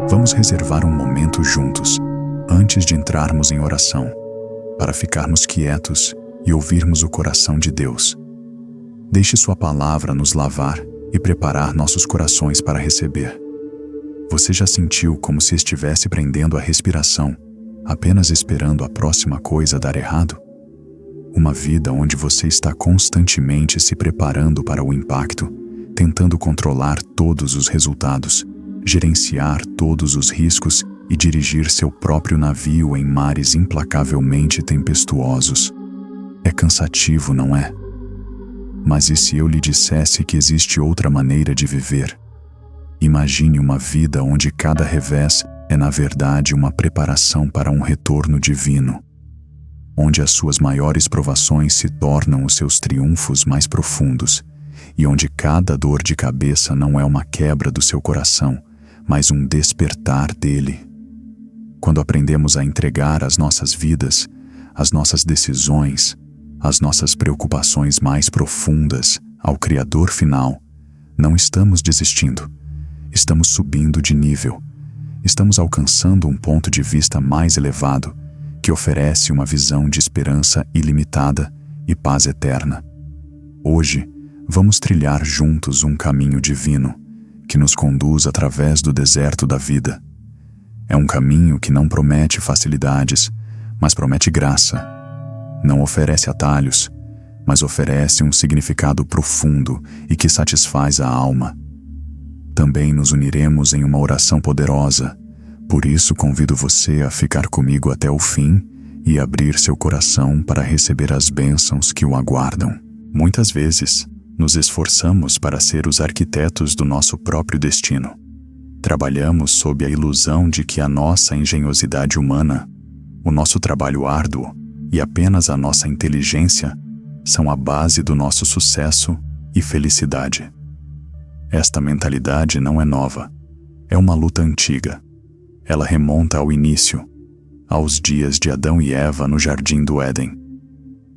Vamos reservar um momento juntos, antes de entrarmos em oração, para ficarmos quietos e ouvirmos o coração de Deus. Deixe sua palavra nos lavar e preparar nossos corações para receber. Você já sentiu como se estivesse prendendo a respiração, apenas esperando a próxima coisa dar errado? Uma vida onde você está constantemente se preparando para o impacto, tentando controlar todos os resultados, gerenciar todos os riscos e dirigir seu próprio navio em mares implacavelmente tempestuosos. É cansativo, não é? Mas e se eu lhe dissesse que existe outra maneira de viver? Imagine uma vida onde cada revés é, na verdade, uma preparação para um retorno divino, onde as suas maiores provações se tornam os seus triunfos mais profundos, e onde cada dor de cabeça não é uma quebra do seu coração, mas um despertar dele. Quando aprendemos a entregar as nossas vidas, as nossas decisões, as nossas preocupações mais profundas ao Criador final, não estamos desistindo. Estamos subindo de nível. Estamos alcançando um ponto de vista mais elevado, que oferece uma visão de esperança ilimitada e paz eterna. Hoje, vamos trilhar juntos um caminho divino, que nos conduz através do deserto da vida. É um caminho que não promete facilidades, mas promete graça. Não oferece atalhos, mas oferece um significado profundo e que satisfaz a alma. Também nos uniremos em uma oração poderosa. Por isso convido você a ficar comigo até o fim e abrir seu coração para receber as bênçãos que o aguardam. Muitas vezes, nos esforçamos para ser os arquitetos do nosso próprio destino. Trabalhamos sob a ilusão de que a nossa engenhosidade humana, o nosso trabalho árduo e apenas a nossa inteligência são a base do nosso sucesso e felicidade. Esta mentalidade não é nova, é uma luta antiga. Ela remonta ao início, aos dias de Adão e Eva no Jardim do Éden.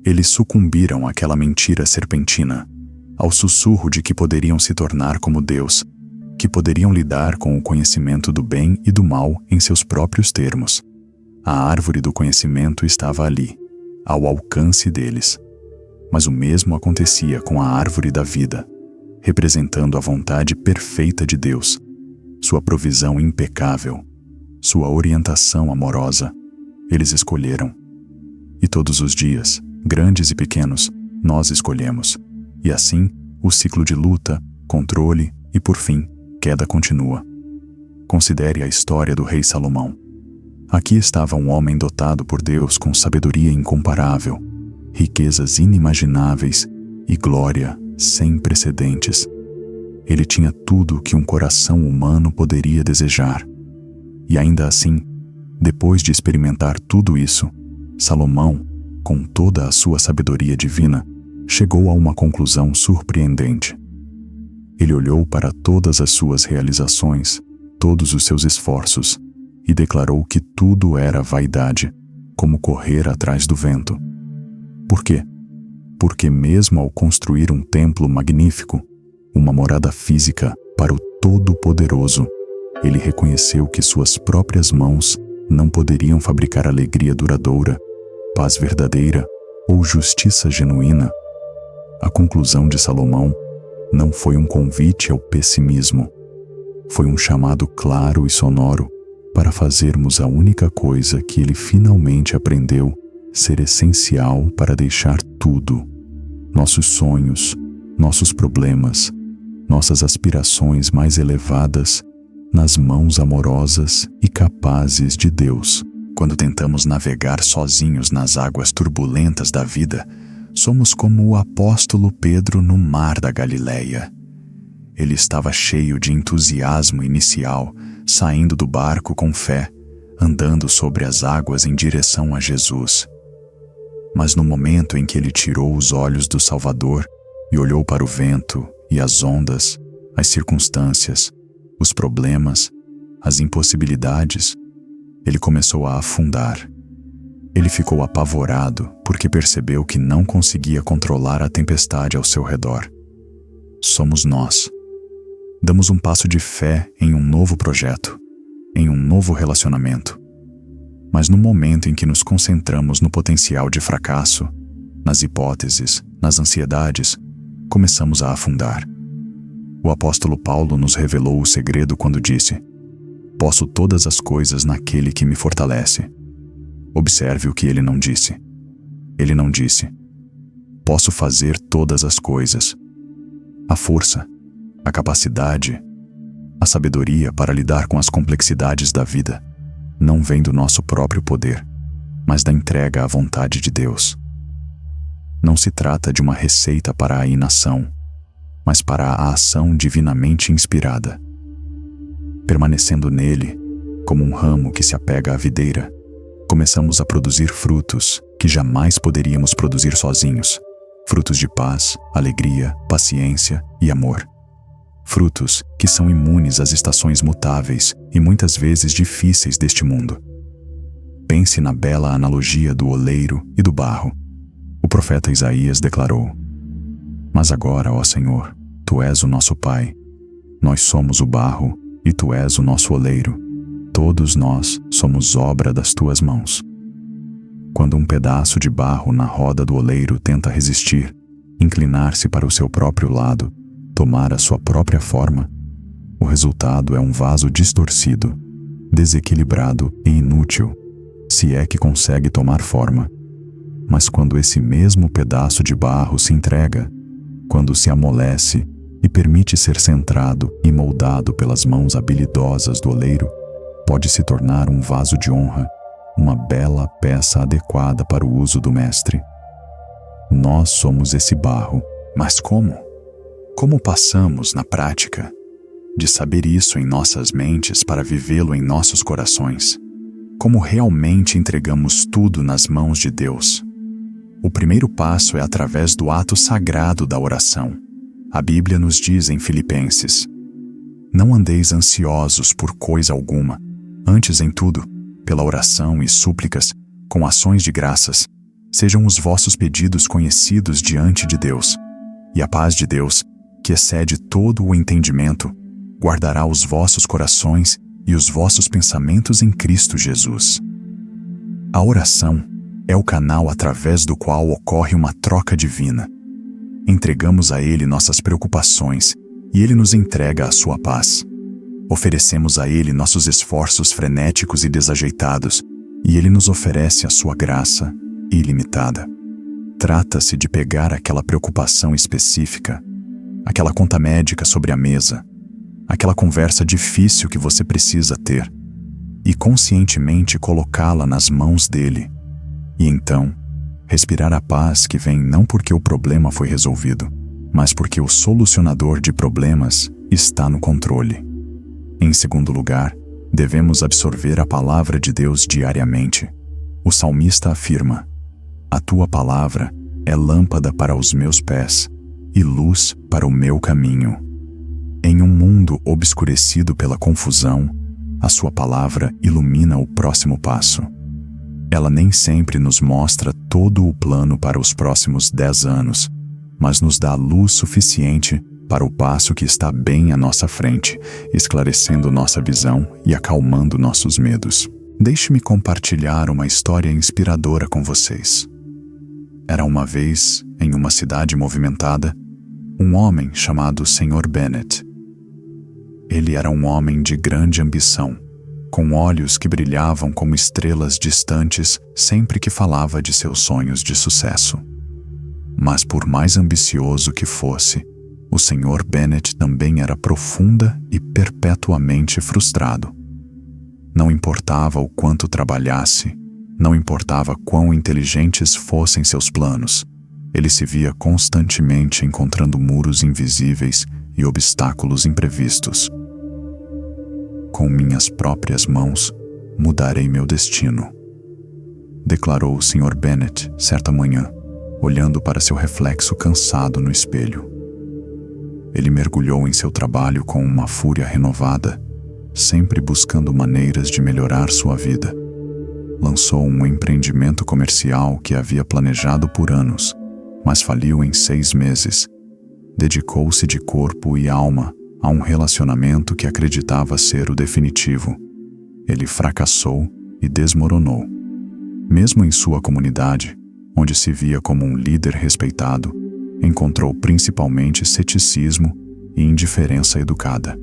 Eles sucumbiram àquela mentira serpentina, ao sussurro de que poderiam se tornar como Deus, que poderiam lidar com o conhecimento do bem e do mal em seus próprios termos. A árvore do conhecimento estava ali, ao alcance deles. Mas o mesmo acontecia com a árvore da vida, representando a vontade perfeita de Deus, sua provisão impecável, sua orientação amorosa. Eles escolheram. E todos os dias, grandes e pequenos, nós escolhemos. E assim, o ciclo de luta, controle e, por fim, queda continua. Considere a história do rei Salomão. Aqui estava um homem dotado por Deus com sabedoria incomparável, riquezas inimagináveis e glória sem precedentes. Ele tinha tudo o que um coração humano poderia desejar. E ainda assim, depois de experimentar tudo isso, Salomão, com toda a sua sabedoria divina, chegou a uma conclusão surpreendente. Ele olhou para todas as suas realizações, todos os seus esforços, e declarou que tudo era vaidade, como correr atrás do vento. Por quê? Porque mesmo ao construir um templo magnífico, uma morada física para o Todo-Poderoso, ele reconheceu que suas próprias mãos não poderiam fabricar alegria duradoura, paz verdadeira ou justiça genuína. A conclusão de Salomão não foi um convite ao pessimismo. Foi um chamado claro e sonoro para fazermos a única coisa que ele finalmente aprendeu ser essencial para deixar tudo, nossos sonhos, nossos problemas, nossas aspirações mais elevadas, nas mãos amorosas e capazes de Deus. Quando tentamos navegar sozinhos nas águas turbulentas da vida, somos como o apóstolo Pedro no mar da Galileia. Ele estava cheio de entusiasmo inicial, saindo do barco com fé, andando sobre as águas em direção a Jesus. Mas no momento em que ele tirou os olhos do Salvador e olhou para o vento e as ondas, as circunstâncias, os problemas, as impossibilidades, ele começou a afundar. Ele ficou apavorado porque percebeu que não conseguia controlar a tempestade ao seu redor. Somos nós. Damos um passo de fé em um novo projeto. em um novo relacionamento. Mas no momento em que nos concentramos no potencial de fracasso, nas hipóteses, nas ansiedades, começamos a afundar. O apóstolo Paulo nos revelou o segredo quando disse: "Posso todas as coisas naquele que me fortalece." Observe o que ele não disse. Ele não disse: "Posso fazer todas as coisas." A força, a capacidade, a sabedoria para lidar com as complexidades da vida não vem do nosso próprio poder, mas da entrega à vontade de Deus. Não se trata de uma receita para a inação, mas para a ação divinamente inspirada. Permanecendo nele, como um ramo que se apega à videira, começamos a produzir frutos que jamais poderíamos produzir sozinhos. Frutos de paz, alegria, paciência e amor. Frutos que são imunes às estações mutáveis e muitas vezes difíceis deste mundo. Pense na bela analogia do oleiro e do barro. O profeta Isaías declarou: "Mas agora, ó Senhor, Tu és o nosso Pai. Nós somos o barro e Tu és o nosso oleiro. Todos nós somos obra das Tuas mãos." Quando um pedaço de barro na roda do oleiro tenta resistir, inclinar-se para o seu próprio lado, tomar a sua própria forma, o resultado é um vaso distorcido, desequilibrado e inútil, se é que consegue tomar forma. Mas quando esse mesmo pedaço de barro se entrega, quando se amolece e permite ser centrado e moldado pelas mãos habilidosas do oleiro, pode se tornar um vaso de honra, uma bela peça adequada para o uso do mestre. Nós somos esse barro, mas como? Como passamos, na prática, de saber isso em nossas mentes para vivê-lo em nossos corações? Como realmente entregamos tudo nas mãos de Deus? O primeiro passo é através do ato sagrado da oração. A Bíblia nos diz em Filipenses: "Não andeis ansiosos por coisa alguma, antes em tudo, pela oração e súplicas, com ações de graças, sejam os vossos pedidos conhecidos diante de Deus, e a paz de Deus, que excede todo o entendimento, guardará os vossos corações e os vossos pensamentos em Cristo Jesus." A oração é o canal através do qual ocorre uma troca divina. Entregamos a Ele nossas preocupações e Ele nos entrega a sua paz. Oferecemos a Ele nossos esforços frenéticos e desajeitados, e Ele nos oferece a sua graça ilimitada. Trata-se de pegar aquela preocupação específica, aquela conta médica sobre a mesa, aquela conversa difícil que você precisa ter, e conscientemente colocá-la nas mãos dele. E então, respirar a paz que vem não porque o problema foi resolvido, mas porque o solucionador de problemas está no controle. Em segundo lugar, devemos absorver a palavra de Deus diariamente. O salmista afirma: "A tua palavra é lâmpada para os meus pés e luz para o meu caminho." Em um mundo obscurecido pela confusão, a sua palavra ilumina o próximo passo. Ela nem sempre nos mostra todo o plano para os próximos 10 anos, mas nos dá luz suficiente para o passo que está bem à nossa frente, esclarecendo nossa visão e acalmando nossos medos. Deixe-me compartilhar uma história inspiradora com vocês. Era uma vez, em uma cidade movimentada, um homem chamado Sr. Bennet. Ele era um homem de grande ambição, com olhos que brilhavam como estrelas distantes sempre que falava de seus sonhos de sucesso. Mas por mais ambicioso que fosse, o Sr. Bennet também era profunda e perpetuamente frustrado. Não importava o quanto trabalhasse, não importava quão inteligentes fossem seus planos, ele se via constantemente encontrando muros invisíveis e obstáculos imprevistos. "Com minhas próprias mãos, mudarei meu destino", declarou o Sr. Bennet certa manhã, olhando para seu reflexo cansado no espelho. Ele mergulhou em seu trabalho com uma fúria renovada, sempre buscando maneiras de melhorar sua vida. Lançou um empreendimento comercial que havia planejado por anos, mas faliu em 6 meses. Dedicou-se de corpo e alma a um relacionamento que acreditava ser o definitivo. ele fracassou e desmoronou. Mesmo em sua comunidade, onde se via como um líder respeitado, encontrou principalmente ceticismo e indiferença educada.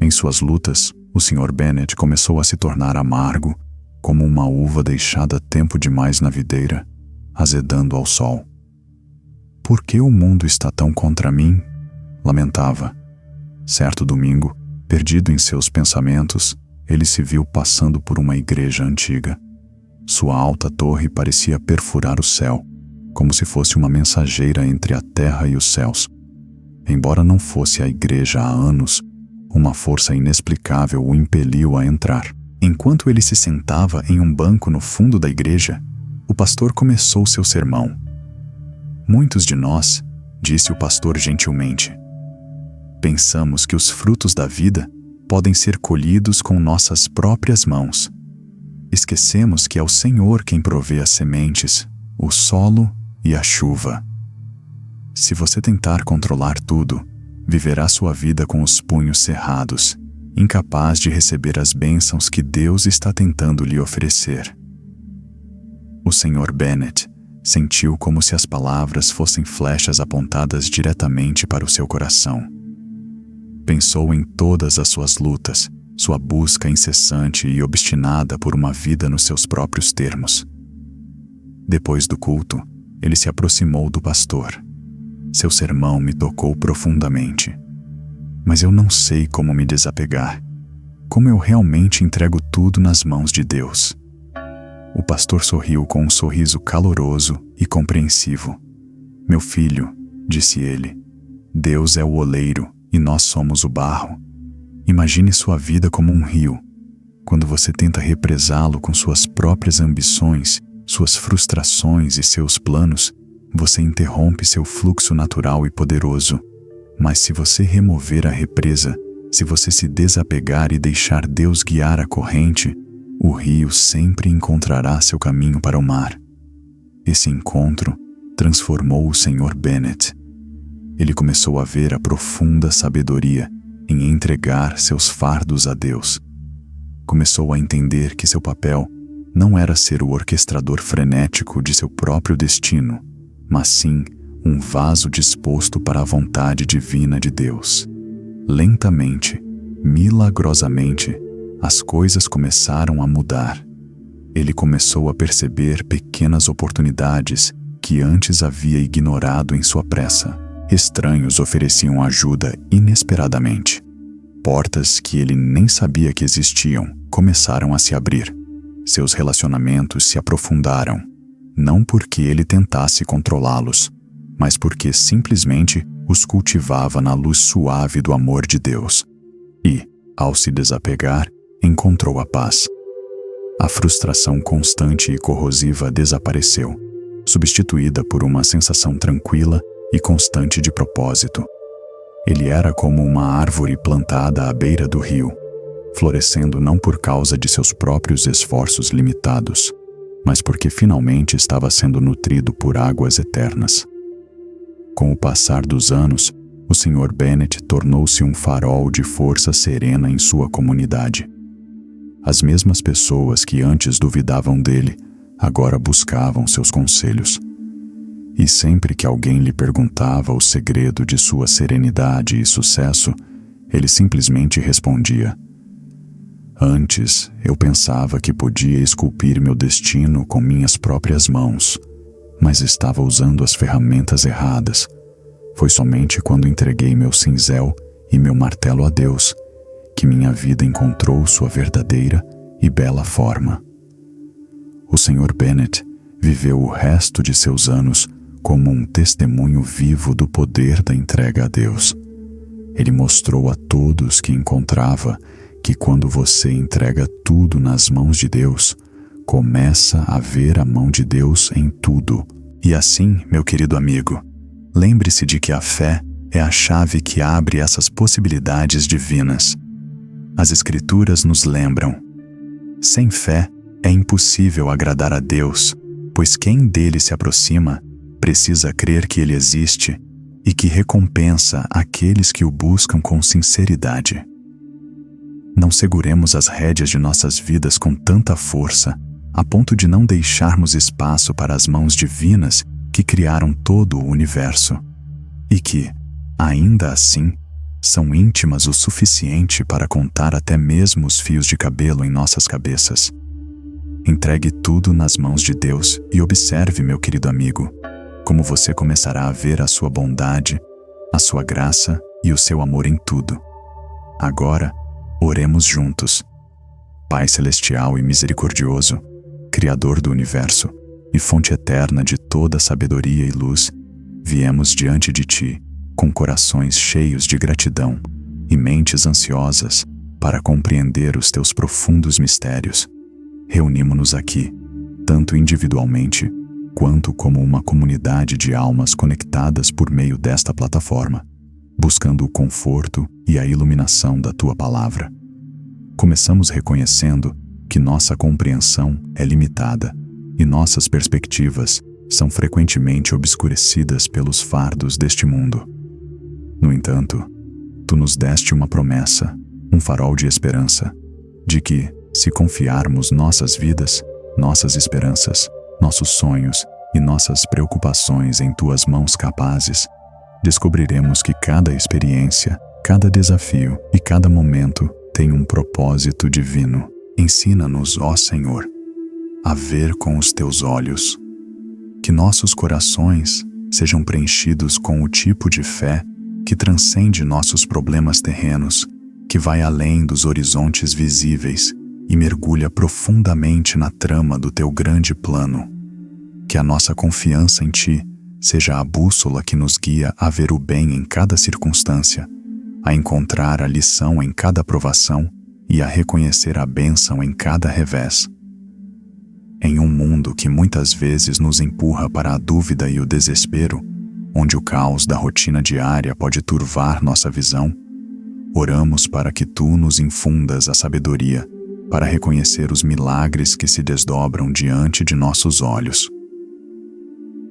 Em suas lutas, o Sr. Bennet começou a se tornar amargo, como uma uva deixada tempo demais na videira, azedando ao sol. "Por que o mundo está tão contra mim?" lamentava. Certo domingo, perdido em seus pensamentos, ele se viu passando por uma igreja antiga. Sua alta torre parecia perfurar o céu, como se fosse uma mensageira entre a terra e os céus. Embora não fosse a igreja há anos, uma força inexplicável o impeliu a entrar. Enquanto ele se sentava em um banco no fundo da igreja, o pastor começou seu sermão. "Muitos de nós", disse o pastor gentilmente, "pensamos que os frutos da vida podem ser colhidos com nossas próprias mãos. Esquecemos que é o Senhor quem provê as sementes, o solo e a chuva. Se você tentar controlar tudo, viverá sua vida com os punhos cerrados, incapaz de receber as bênçãos que Deus está tentando lhe oferecer." O Sr. Bennet sentiu como se as palavras fossem flechas apontadas diretamente para o seu coração. Pensou em todas as suas lutas, sua busca incessante e obstinada por uma vida nos seus próprios termos. Depois do culto, ele se aproximou do pastor. "Seu sermão me tocou profundamente. Mas eu não sei como me desapegar. Como eu realmente entrego tudo nas mãos de Deus." O pastor sorriu com um sorriso caloroso e compreensivo. "Meu filho", disse ele, "Deus é o oleiro e nós somos o barro. Imagine sua vida como um rio. Quando você tenta represá-lo com suas próprias ambições, suas frustrações e seus planos, você interrompe seu fluxo natural e poderoso. Mas se você remover a represa, se você se desapegar e deixar Deus guiar a corrente, o rio sempre encontrará seu caminho para o mar." Esse encontro transformou o Sr. Bennet. Ele começou a ver a profunda sabedoria em entregar seus fardos a Deus. Começou a entender que seu papel não era ser o orquestrador frenético de seu próprio destino, mas sim um vaso disposto para a vontade divina de Deus. Lentamente, milagrosamente, as coisas começaram a mudar. Ele começou a perceber pequenas oportunidades que antes havia ignorado em sua pressa. Estranhos ofereciam ajuda inesperadamente. Portas que ele nem sabia que existiam começaram a se abrir. Seus relacionamentos se aprofundaram, não porque ele tentasse controlá-los, mas porque simplesmente os cultivava na luz suave do amor de Deus. E, ao se desapegar, encontrou a paz. A frustração constante e corrosiva desapareceu, substituída por uma sensação tranquila e constante de propósito. Ele era como uma árvore plantada à beira do rio, florescendo não por causa de seus próprios esforços limitados, mas porque finalmente estava sendo nutrido por águas eternas. Com o passar dos anos, o Sr. Bennet tornou-se um farol de força serena em sua comunidade. As mesmas pessoas que antes duvidavam dele, agora buscavam seus conselhos. E sempre que alguém lhe perguntava o segredo de sua serenidade e sucesso, ele simplesmente respondia: "Antes, eu pensava que podia esculpir meu destino com minhas próprias mãos, mas estava usando as ferramentas erradas. Foi somente quando entreguei meu cinzel e meu martelo a Deus que minha vida encontrou sua verdadeira e bela forma." O Sr. Bennet viveu o resto de seus anos como um testemunho vivo do poder da entrega a Deus. Ele mostrou a todos que encontrava que quando você entrega tudo nas mãos de Deus, começa a ver a mão de Deus em tudo. E assim, meu querido amigo, lembre-se de que a fé é a chave que abre essas possibilidades divinas. As Escrituras nos lembram: sem fé é impossível agradar a Deus, pois quem dele se aproxima precisa crer que ele existe e que recompensa aqueles que o buscam com sinceridade. Não seguremos as rédeas de nossas vidas com tanta força, a ponto de não deixarmos espaço para as mãos divinas que criaram todo o universo, e que, ainda assim, são íntimas o suficiente para contar até mesmo os fios de cabelo em nossas cabeças. Entregue tudo nas mãos de Deus e observe, meu querido amigo, como você começará a ver a sua bondade, a sua graça e o seu amor em tudo. Agora, oremos juntos. Pai celestial e misericordioso, Criador do universo e fonte eterna de toda sabedoria e luz, viemos diante de Ti com corações cheios de gratidão e mentes ansiosas para compreender os Teus profundos mistérios. Reunimo-nos aqui, tanto individualmente quanto como uma comunidade de almas conectadas por meio desta plataforma, buscando o conforto e a iluminação da Tua palavra. Começamos reconhecendo que nossa compreensão é limitada e nossas perspectivas são frequentemente obscurecidas pelos fardos deste mundo. No entanto, Tu nos deste uma promessa, um farol de esperança, de que, se confiarmos nossas vidas, nossas esperanças, nossos sonhos e nossas preocupações em Tuas mãos capazes, descobriremos que cada experiência, cada desafio e cada momento tem um propósito divino. Ensina-nos, ó Senhor, a ver com os Teus olhos. Que nossos corações sejam preenchidos com o tipo de fé que transcende nossos problemas terrenos, que vai além dos horizontes visíveis e mergulha profundamente na trama do Teu grande plano. Que a nossa confiança em Ti seja a bússola que nos guia a ver o bem em cada circunstância, a encontrar a lição em cada provação e a reconhecer a bênção em cada revés. Em um mundo que muitas vezes nos empurra para a dúvida e o desespero, onde o caos da rotina diária pode turvar nossa visão, oramos para que Tu nos infundas a sabedoria para reconhecer os milagres que se desdobram diante de nossos olhos.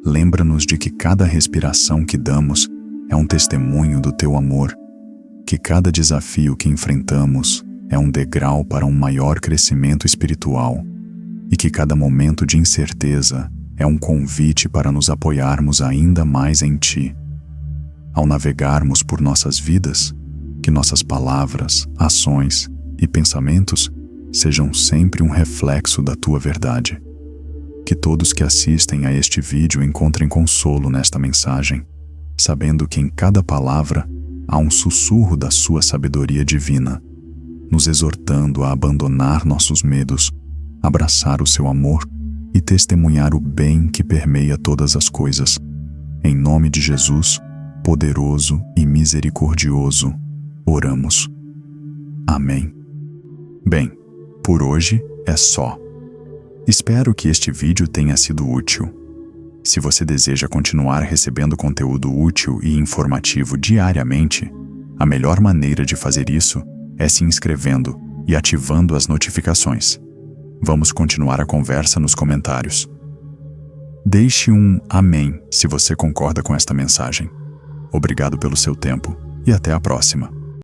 Lembra-nos de que cada respiração que damos é um testemunho do Teu amor, que cada desafio que enfrentamos é um degrau para um maior crescimento espiritual e que cada momento de incerteza é um convite para nos apoiarmos ainda mais em Ti. Ao navegarmos por nossas vidas, que nossas palavras, ações e pensamentos sejam sempre um reflexo da Tua verdade. Que todos que assistem a este vídeo encontrem consolo nesta mensagem, sabendo que em cada palavra há um sussurro da Sua sabedoria divina, nos exortando a abandonar nossos medos, abraçar o Seu amor e testemunhar o bem que permeia todas as coisas. Em nome de Jesus, poderoso e misericordioso, oramos. Amém. Bem, por hoje é só. Espero que este vídeo tenha sido útil. Se você deseja continuar recebendo conteúdo útil e informativo diariamente, a melhor maneira de fazer isso é se inscrevendo e ativando as notificações. Vamos continuar a conversa nos comentários. Deixe um amém se você concorda com esta mensagem. Obrigado pelo seu tempo e até a próxima.